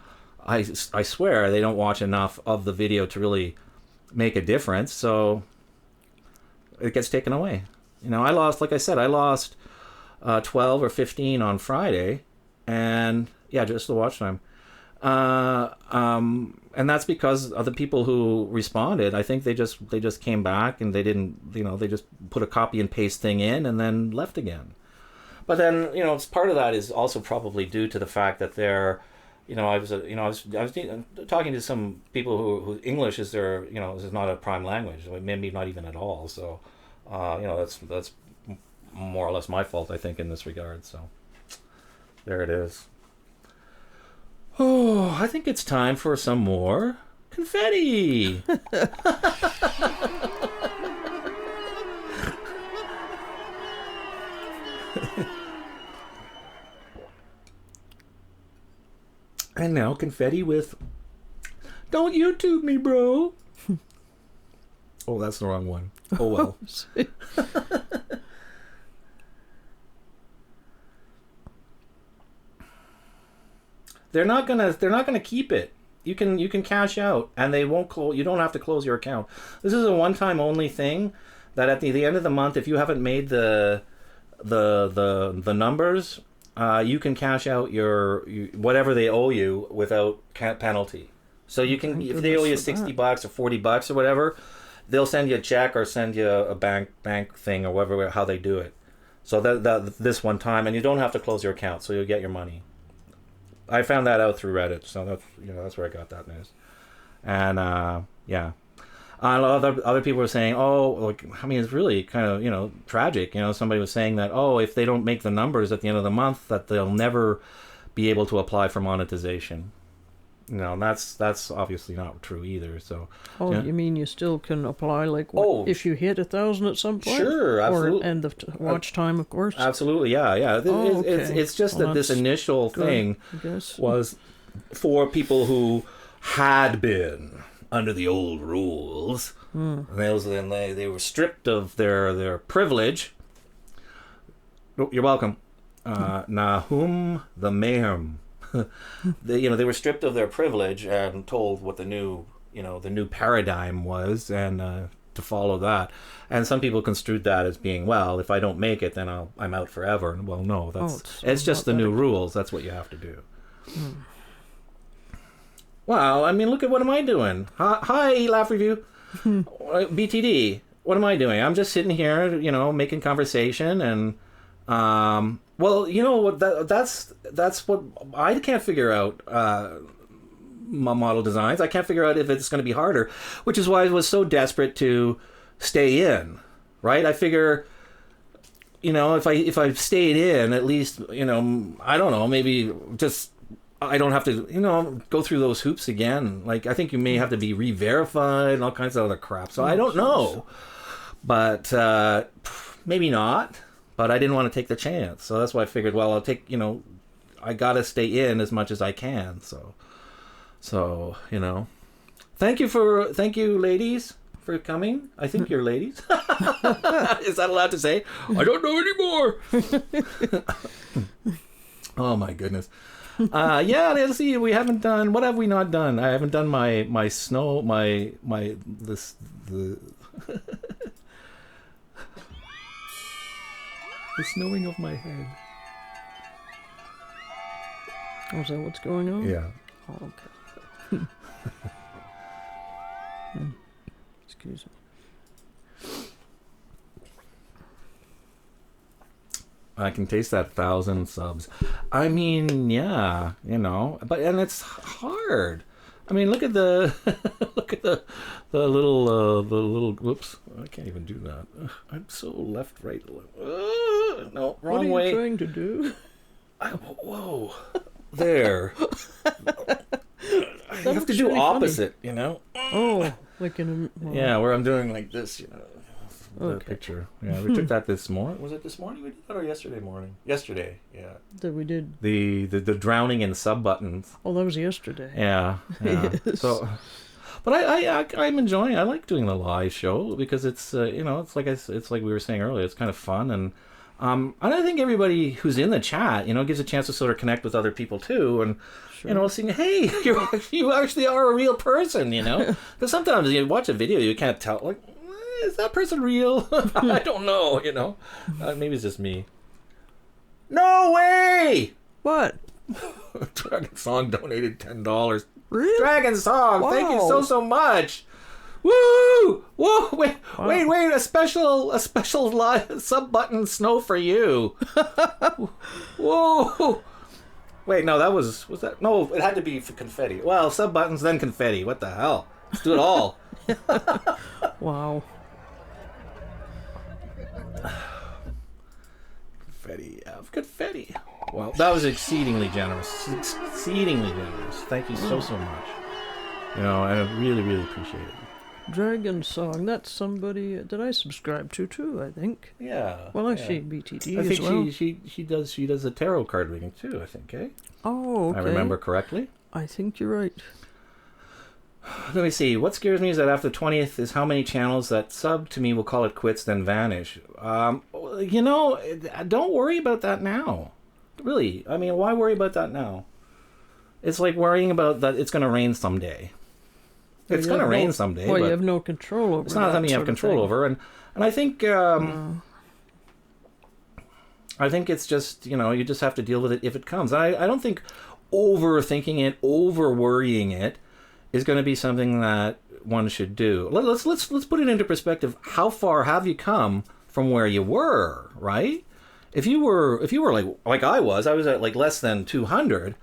I swear they don't watch enough of the video to really make a difference. So it gets taken away. I lost 12 or 15 on Friday, and just the watch time. And that's because of the people who responded. I think they just came back and they didn't, they just put a copy and paste thing in and then left again. But then, part of that is also probably due to the fact that they're, I was talking to some people who English is their, is not a prime language, maybe not even at all. So, that's more or less my fault, I think, in this regard. So there it is. Oh, I think it's time for some more confetti. And now confetti with "Don't YouTube me, bro." Oh, that's the wrong one. Oh well. They're not gonna keep it. You can cash out, and they won't close. You don't have to close your account. This is a one-time only thing. That at the end of the month, if you haven't made the numbers, you can cash out your whatever they owe you without penalty. So you can, if they owe you $60 or $40 or whatever, they'll send you a check or send you a bank thing or whatever, how they do it. So that this one time, and you don't have to close your account, so you'll get your money. I found that out through Reddit, so that's where I got that news. And other people were saying, it's really kind of tragic. Somebody was saying that if they don't make the numbers at the end of the month, that they'll never be able to apply for monetization. That's obviously not true either. So you mean you still can apply if you hit 1,000 at some point? Sure, absolutely. Or end of watch time, of course. Absolutely, yeah. It's just that this initial thing was for people who had been under the old rules. And they were stripped of their privilege. Oh, you're welcome. Nahum the Mayhem. They were stripped of their privilege and told what the new paradigm was, and to follow that. And some people construed that as being, well, if I don't make it, then I'm out forever. And well, no, it's just the new rules. That's what you have to do. Wow, I mean, look at what am I doing? Hi, Laugh Review, BTD. What am I doing? I'm just sitting here, making conversation and. Well, what that's what I can't figure out. My model designs. I can't figure out if it's going to be harder, which is why I was so desperate to stay in. Right? I figure, if I stayed in, at least, I don't know, maybe just I don't have to, go through those hoops again. Like I think you may have to be re-verified and all kinds of other crap. So I don't know, but maybe not. But I didn't want to take the chance, so that's why I figured, well, I'll take, I gotta stay in as much as I can. So thank you, ladies, for coming. I think you're ladies. Is that allowed to say? I don't know anymore. Oh my goodness. Let's see. We haven't done. What have we not done? I haven't done my snow. The snowing of my head. Oh, is that what's going on? Yeah. Oh, okay. Excuse me. I can taste that 1,000 subs. I mean, yeah, and it's hard. I mean, look at the the little. Whoops! I can't even do that. I'm so left, right. No, wrong way. What are you trying to do? Whoa, there. You have to do really opposite, Oh, like in a... Yeah, where I'm doing like this, the Okay. picture. Yeah, we took that this morning. Was it this morning we did that or yesterday morning? Yesterday, yeah. That we did. The drowning in sub buttons. Oh, that was yesterday. Yeah. Yes. So, but I'm enjoying. I like doing the live show because it's it's like we were saying earlier. It's kind of fun and I think everybody who's in the chat gives a chance to sort of connect with other people too and. Sure. Seeing, hey, you actually are a real person, Because sometimes you watch a video, you can't tell, like, is that person real? I don't know, maybe it's just me. No way! What? Dragon Song donated $10. Really? Dragon Song, Wow. thank you so much. Woo! Whoa! Wait! Wow. Wait! A special live sub button snow for you. Whoa! Wait, no, was that? No, it had to be for confetti. Well, sub buttons, then confetti. What the hell? Let's do it all. Wow. Confetti. Well, that was exceedingly generous. Exceedingly generous. Thank you so much. I really, really appreciate it. Dragon Song, that's somebody that I subscribe to too, I think. Yeah. Well, actually, BTD I as think well. she does the tarot card reading too, I think, eh? Oh, okay. I remember correctly. I think you're right. Let me see. What scares me is that after the 20th is how many channels that sub to me will call it quits then vanish. Don't worry about that now. Really. I mean, why worry about that now? It's like worrying about that it's going to rain someday. It's going to rain someday. Well, but you have no control over it. It's not something you have control over. And I think... I think it's just, you just have to deal with it if it comes. I don't think overthinking it, over-worrying it is going to be something that one should do. Let's put it into perspective. How far have you come from where you were, right? If you were like I was at like less than 200.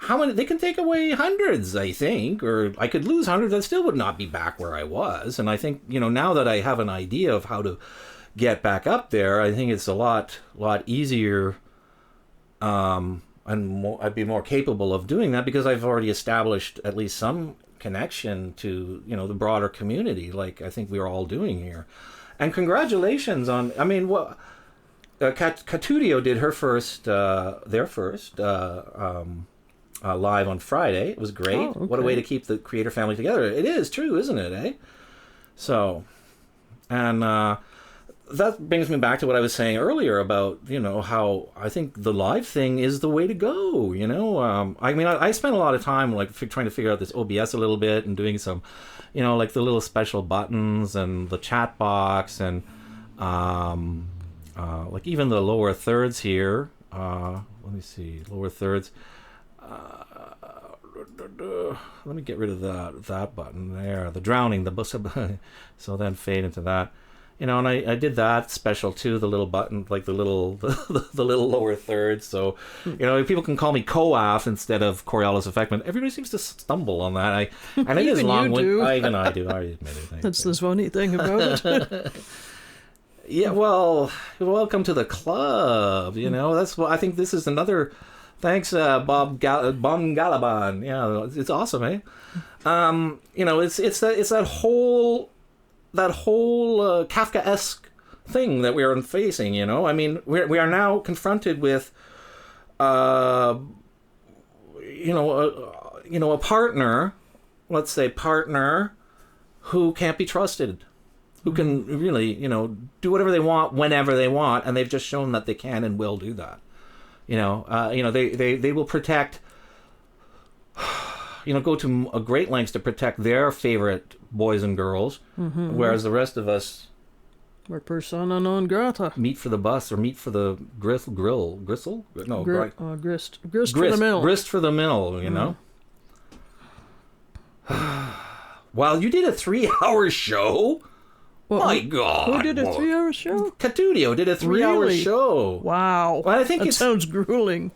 How many? They can take away hundreds, I think, or I could lose hundreds. I still would not be back where I was. And I think now that I have an idea of how to get back up there, I think it's a lot easier, and I'd be more capable of doing that because I've already established at least some connection to the broader community, like I think we're all doing here. And congratulations on. I mean, what Catudio did their first live on Friday. It was great. Oh, okay. What a way to keep the creator family together. It is true, isn't it, eh? So, and that brings me back to what I was saying earlier about, how I think the live thing is the way to go, I mean, I spent a lot of time, like, trying to figure out this OBS a little bit and doing some, like the little special buttons and the chat box and, like, even the lower thirds here. Let me see, lower thirds. Let me get rid of that button there, the drowning, so then fade into that, and I did that special too, the little button, like the little the little lower third, so people can call me CoAffs instead of CoriolisAffectment. Everybody seems to stumble on that. And it is long. Even I do. I admit it. That's the funny thing about it. Yeah, well, welcome to the club. That's what I think. This is another. Thanks, Bon Galaban. Yeah, it's awesome, eh? It's that whole Kafkaesque thing that we are facing. I mean, we are now confronted with, a partner, let's say partner, who can't be trusted, who can really, do whatever they want whenever they want, and they've just shown that they can and will do that. They will protect, go to a great lengths to protect their favorite boys and girls, whereas the rest of us... We're persona non grata. Meat for the bus or meat for the gristle? No, grist for the mill. Grist for the mill, Wow, you did a 3-hour show? Well, My God. Who did a 3-hour show? Catudio did a 3-hour Really? show. Wow. Well, I think that sounds grueling.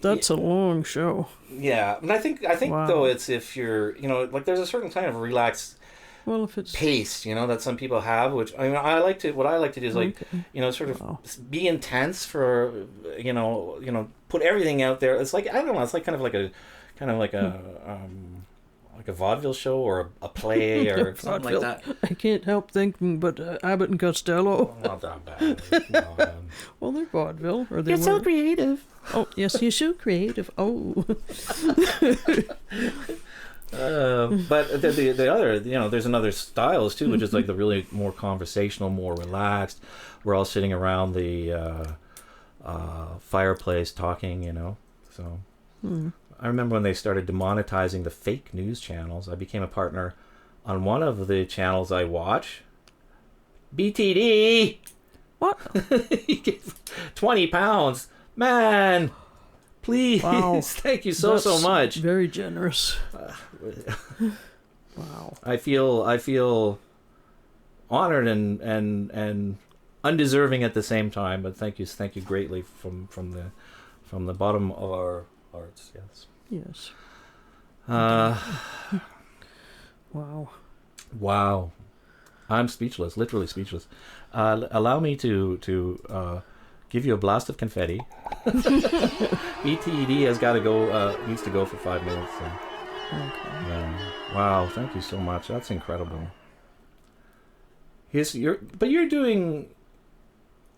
That's a long show. Yeah, and I think Wow. though it's if you're, you know, like there's a certain kind of relaxed If it's pace, you know, that some people have, which I mean, what I like to do is like, you know, sort of be intense for, you know, put everything out there. It's like, I don't know, it's like kind of like a vaudeville show or a play or something like that. I can't help thinking, but Abbott and Costello. Not that bad. Well, they're vaudeville, or they You're were. so creative. Oh yes, you're so creative. Oh. But the other, you know, there's another styles too, which is like the really more conversational, more relaxed. We're all sitting around the fireplace talking, you know. So I remember when they started demonetizing the fake news channels. I became a partner on one of the channels I watch. BTD. What? He gave £20, man. Please, Wow. thank you so much. Very generous. Wow. I feel honored and undeserving at the same time. But thank you greatly from the bottom of our hearts. Yes. Yes. Wow. Wow. I'm speechless. Literally speechless. Allow me to give you a blast of confetti. BTD has got to go. Needs to go for 5 minutes. So. Okay. Wow, thank you so much. That's incredible. You're doing.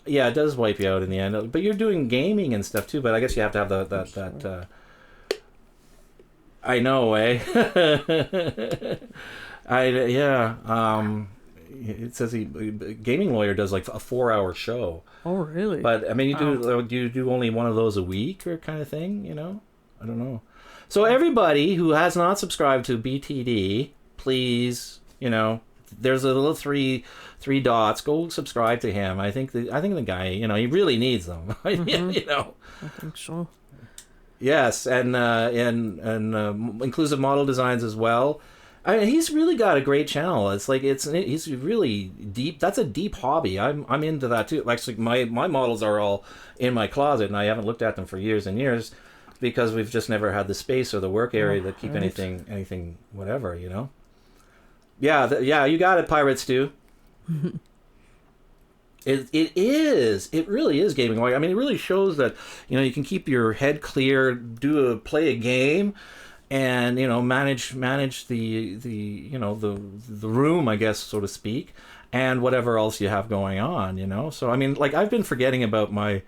Yeah, it does wipe you out in the end. But you're doing gaming and stuff too. But I guess you have to have that. I know, eh? It says gaming lawyer does like a 4-hour show. Oh, really? But I mean, do you do only one of those a week or kind of thing? You know, I don't know. So everybody who has not subscribed to BTD, please, you know, there's a little three dots. Go subscribe to him. I think the guy, you know, he really needs them. You know. I think so. Yes, and inclusive model designs as well. I mean, he's really got a great channel. It's like he's really deep. That's a deep hobby. I'm into that too. Actually, my models are all in my closet, and I haven't looked at them for years and years because we've just never had the space or the work area to keep anything whatever, you know. Yeah, you got it, Pirates Stew. It really is gaming. I mean, it really shows that, you know, you can keep your head clear, play a game, and, you know, manage the you know, the room, I guess, so to speak, and whatever else you have going on, you know. So I mean, like, I've been forgetting about my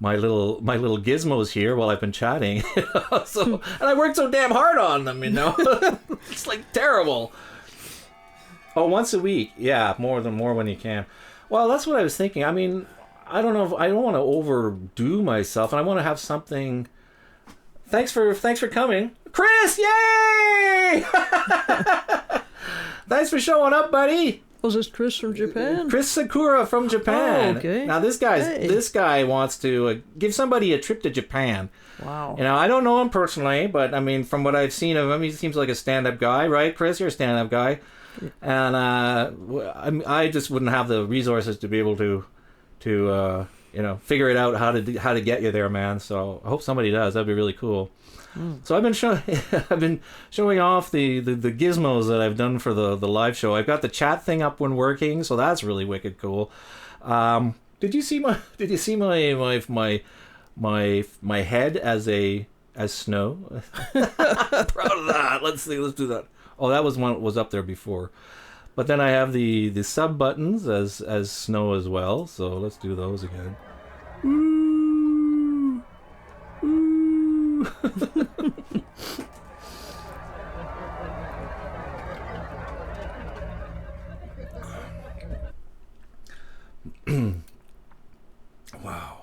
little gizmos here while I've been chatting. You know? So, and I worked so damn hard on them, you know. It's like terrible. Oh, once a week, yeah, more when you can. Well, that's what I was thinking. I mean, I don't know. I don't want to overdo myself, and I want to have something. Thanks for coming, Chris. Yay! Thanks for showing up, buddy. Was this Chris from Japan? Chris Sakura from Japan. Oh, okay. Now this guy wants to give somebody a trip to Japan. Wow. You know, I don't know him personally, but I mean, from what I've seen of him, he seems like a stand-up guy, right, Chris? You're a stand-up guy. And I just wouldn't have the resources to be able to you know, figure it out how to get you there, man. So I hope somebody does. That'd be really cool. So I've been showing off the gizmos that I've done for the live show. I've got the chat thing up when working, so that's really wicked cool. Did you see my head as snow? Proud of that. Let's do that. Oh, that was one that was up there before. But then I have the sub buttons as snow as well, so let's do those again. Ooh. Ooh. Wow.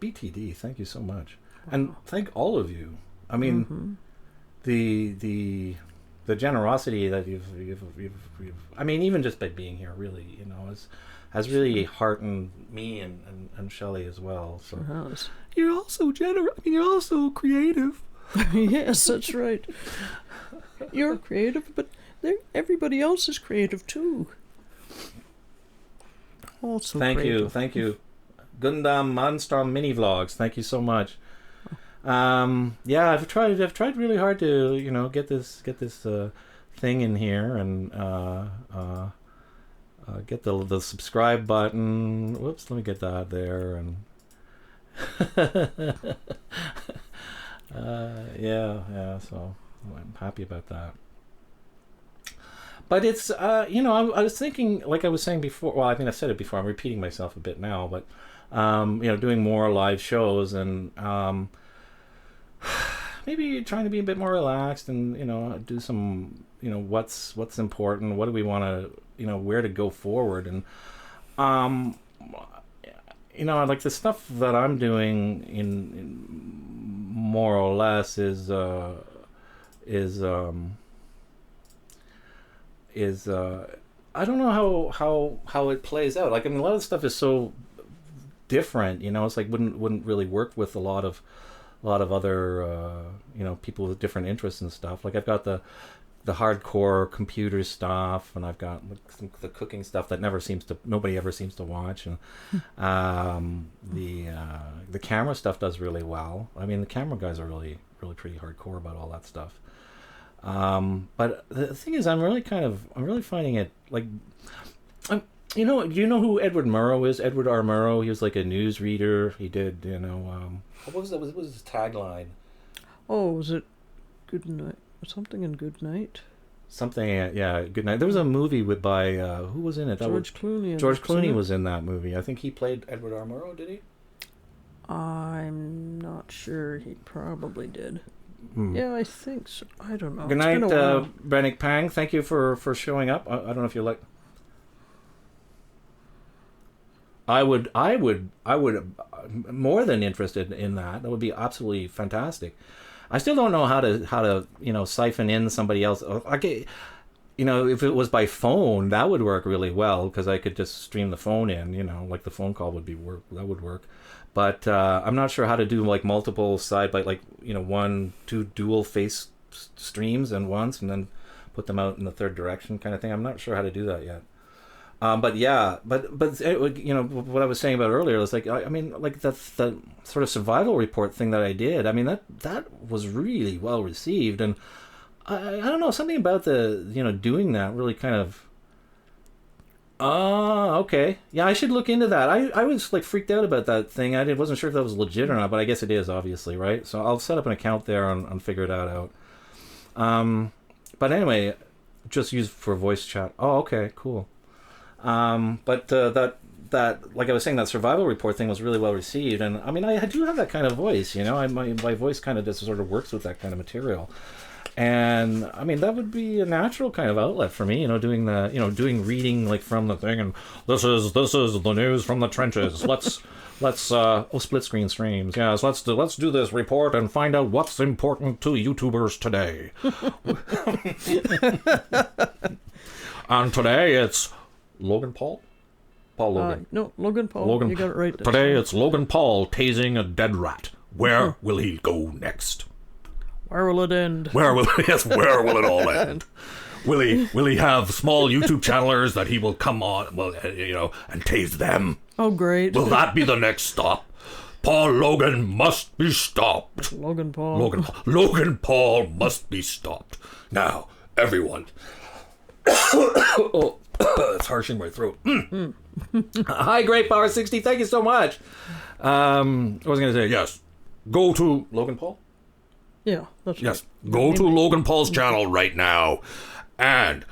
BTD, thank you so much. Wow. And thank all of you. I mean, the generosity that you've I mean, even just by being here, really, you know, has really heartened me and Shelley as well. So sure has. You're also generous. I mean, you're also creative. Yes, that's right. You're creative, but everybody else is creative too. Also Thank great. you. Gundam Monstrom mini vlogs. Thank you so much. Yeah, I've tried really hard to get this thing in here and get the subscribe button. Whoops, let me get that there and yeah. So I'm happy about that. But it's I was thinking, like I was saying before. Well, I think I've said it before. I'm repeating myself a bit now, but doing more live shows and maybe trying to be a bit more relaxed and do some what's important, what do we want to where to go forward, and like the stuff that I'm doing in more or less is I don't know how it plays out. Like, I mean, a lot of the stuff is so different, it's like wouldn't really work with a lot of other people with different interests and stuff. Like, I've got the hardcore computer stuff, and I've got the cooking stuff that nobody ever seems to watch, and the camera stuff does really well. I mean, the camera guys are really pretty hardcore about all that stuff. But the thing is, I'm really finding it like, do you know who Edward Murrow is? Edward R. Murrow. He was like a news reader. He did, what was that? What was his tagline? Oh, was it Good Night? Something in Good Night? Something, yeah, Good Night. There was a movie by who was in it? George Clooney. George Clooney was in that movie. I think he played Edward R. Murrow. Did he? I'm not sure. He probably did. Yeah, I think so. I don't know. Good night, Brennick Pang. Thank you for showing up. I don't know if you like. I would more than interested in that. That would be absolutely fantastic. I still don't know how to siphon in somebody else. Okay, if it was by phone, that would work really well because I could just stream the phone in. Like the phone call would that would work. But I'm not sure how to do like multiple side by 1, 2 dual face streams and then put them out in the third direction kind of thing. I'm not sure how to do that yet. But what I was saying about earlier is like, I mean, like the sort of survival report thing that I did. I mean, that was really well received, and I don't know, something about the doing that really kind of. Okay. Yeah, I should look into that. I was like freaked out about that thing. I wasn't sure if that was legit or not, but I guess it is, obviously, right? So I'll set up an account there and figure that out. But anyway, just use for voice chat. Oh, okay, cool. But that like I was saying, that survival report thing was really well received, and I mean, I do have that kind of voice, my voice kind of just sort of works with that kind of material. And I mean, that would be a natural kind of outlet for me, doing reading like from the thing, and this is the news from the trenches. Let's split screen streams. Yes, let's do this report and find out what's important to YouTubers today. And today it's Logan Paul. No, Logan Paul. Logan, you got it right. Today it's Logan Paul tasing a dead rat. Where will he go next? Where will it end? Where will it all end? Will he have small YouTube channelers that he will come on, and tase them? Oh, great. Will that be the next stop? Paul Logan must be stopped. Logan Paul must be stopped. Now, everyone. Oh, it's harshing my throat. Hi, Great Power 60. Thank you so much. I was going to say, yes. Go to Logan Paul? Yeah, that's right. Yes, go to Logan Paul's channel right now, and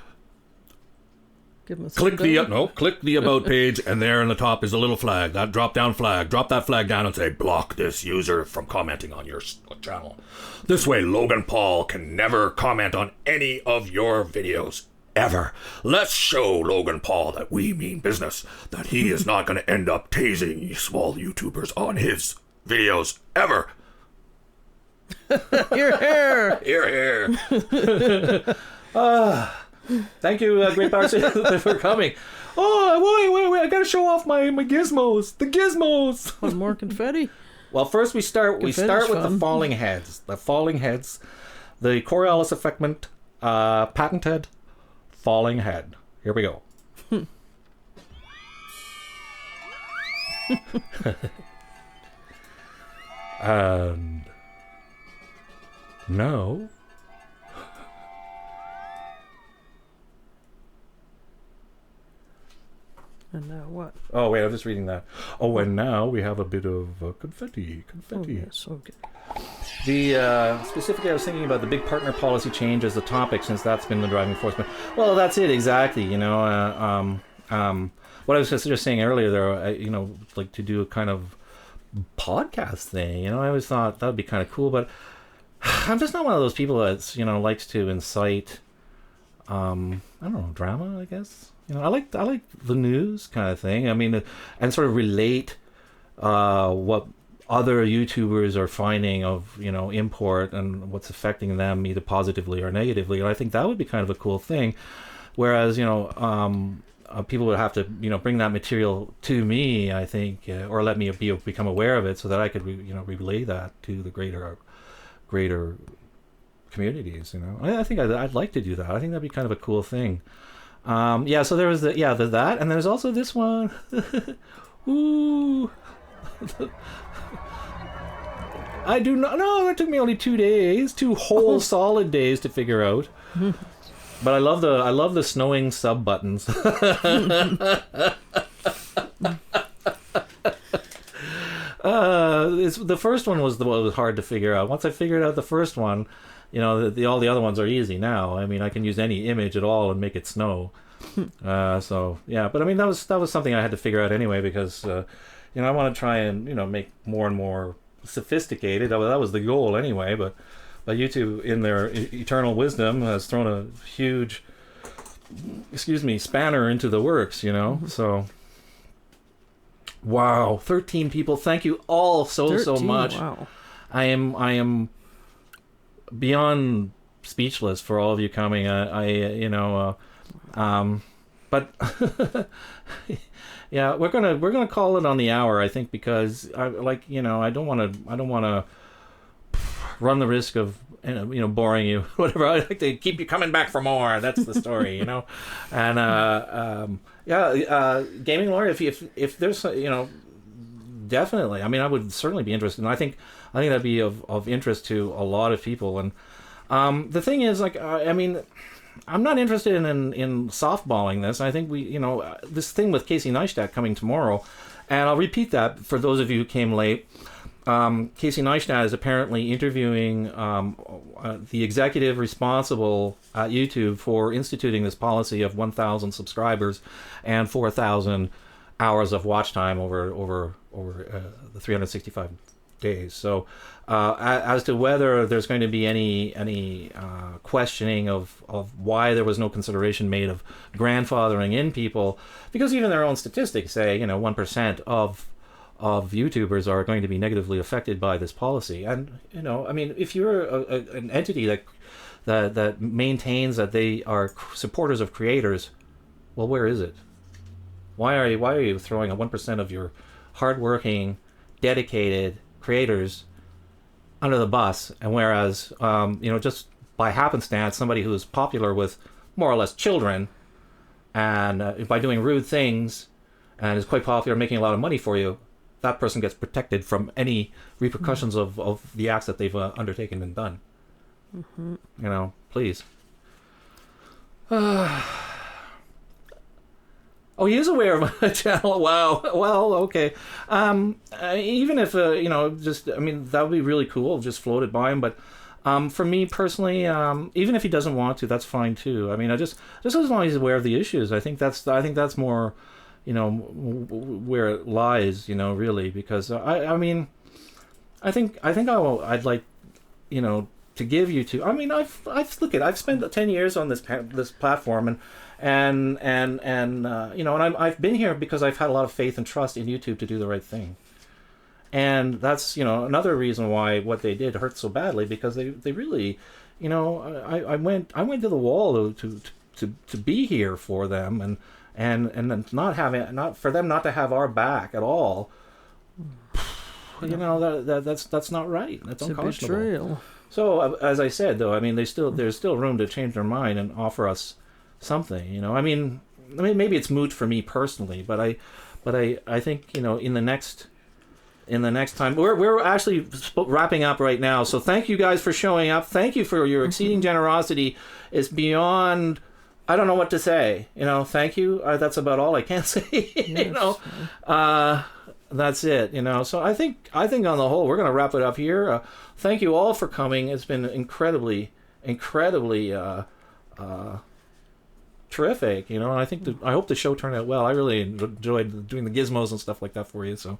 click the about page, and there in the top is a little flag, that drop-down flag. Drop that flag down and say, block this user from commenting on your channel. This way, Logan Paul can never comment on any of your videos, ever. Let's show Logan Paul that we mean business, that he is not going to end up tasing small YouTubers on his videos, ever. Hear, hear. Hear, hear. Thank you, Great Power for coming. Oh, wait, I gotta show off my gizmos. The gizmos. Want more confetti? Well, first we start with the falling heads. The falling heads. The CoriolisAffectment patented falling head. Here we go. And now And now what? Oh wait, I'm just reading that. Oh, and now we have a bit of confetti. Oh, yes, okay. The specifically, I was thinking about the big partner policy change as the topic, since that's been the driving force. But well, that's it exactly. You know, what I was just saying earlier there. You know, like to do a kind of podcast thing. You know, I always thought that would be kind of cool, but I'm just not one of those people that's, you know, likes to incite. I don't know, drama, I guess. You know, I like the news kind of thing. I mean, and sort of relate what other YouTubers are finding of, you know, import and what's affecting them either positively or negatively. And I think that would be kind of a cool thing. Whereas, you know, people would have to, you know, bring that material to me, I think, or let me become aware of it so that I could, you know, relay that to the greater communities. You know, I think I'd like to do that. I think that'd be kind of a cool thing. Yeah, so there was that, and there's also this one. Ooh. I do not know. It took me only 2 days, 2 whole solid days to figure out. But I love the snowing sub buttons. The first one was what was hard to figure out. Once I figured out the first one, you know, all the other ones are easy now. I mean, I can use any image at all and make it snow. So yeah, but I mean that was something I had to figure out anyway, because you know, I want to try and, you know, make more and more sophisticated. That was the goal anyway. But YouTube, in their eternal wisdom, has thrown a huge, spanner into the works. You know, so. Wow, 13 people. Thank you all so much. Wow. I am beyond speechless for all of you coming. But yeah, we're gonna call it on the hour, I think, because I don't want to run the risk of, you know, boring you, whatever. I like to keep you coming back for more. That's the story, you know. And gaming lawyer, if there's, you know, definitely. I mean, I would certainly be interested, and I think that'd be of interest to a lot of people. And the thing is, like, I mean, I'm not interested in softballing this. I think this thing with Casey Neistat coming tomorrow, and I'll repeat that for those of you who came late. Casey Neistat is apparently interviewing the executive responsible at YouTube for instituting this policy of 1,000 subscribers and 4,000 hours of watch time over the 365 days. So as to whether there's going to be any questioning of why there was no consideration made of grandfathering in people, because even their own statistics say, you know, 1% of YouTubers are going to be negatively affected by this policy. And, you know, I mean, if you're an entity that maintains that they are supporters of creators, well, where is it? Why are you throwing a 1% of your hardworking, dedicated creators under the bus? And whereas, you know, just by happenstance, somebody who is popular with more or less children, and by doing rude things, and is quite popular, making a lot of money for you, that person gets protected from any repercussions of the acts that they've undertaken and done. Mm-hmm. You know, please. Oh, he is aware of my channel. Wow. Well, okay. Even if, you know, just, I mean, that would be really cool. Just float it by him. But for me personally, even if he doesn't want to, that's fine too. I mean, just as long as he's aware of the issues, I think that's more, you know, where it lies, you know, really, because I mean, I think I'd like, you know, to give you to. I mean, I've spent 10 years on this platform, and you know, and I've been here because I've had a lot of faith and trust in YouTube to do the right thing, and that's, you know, another reason why what they did hurt so badly, because they really, you know, I went to the wall to be here for them, and not for them not to have our back at all. You know, that's not right. That's unconscionable. Betrayal. So as I said, though, I mean, there's still room to change their mind and offer us something. You know, I mean maybe it's moot for me personally, but But I think, you know, in the next time, we're actually wrapping up right now. So thank you guys for showing up. Thank you for your exceeding generosity. It's beyond, I don't know what to say. You know, thank you. That's about all I can say. You know, that's it. You know, so I think on the whole, we're going to wrap it up here. Thank you all for coming. It's been incredibly terrific, you know, and I hope the show turned out well. I really enjoyed doing the gizmos and stuff like that for you. So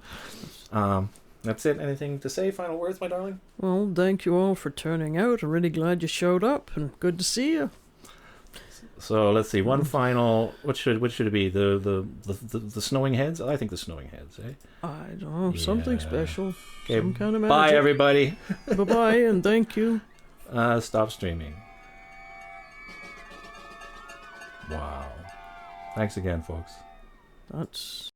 that's it. Anything to say? Final words, my darling? Well, thank you all for turning out. I'm really glad you showed up, and good to see you. So let's see. One final. What should it be? The snowing heads? I think the snowing heads. Eh? I don't know. Something special. Okay. Some kind of magic. Bye, everybody. Bye-bye, and thank you. Stop streaming. Wow. Thanks again, folks. That's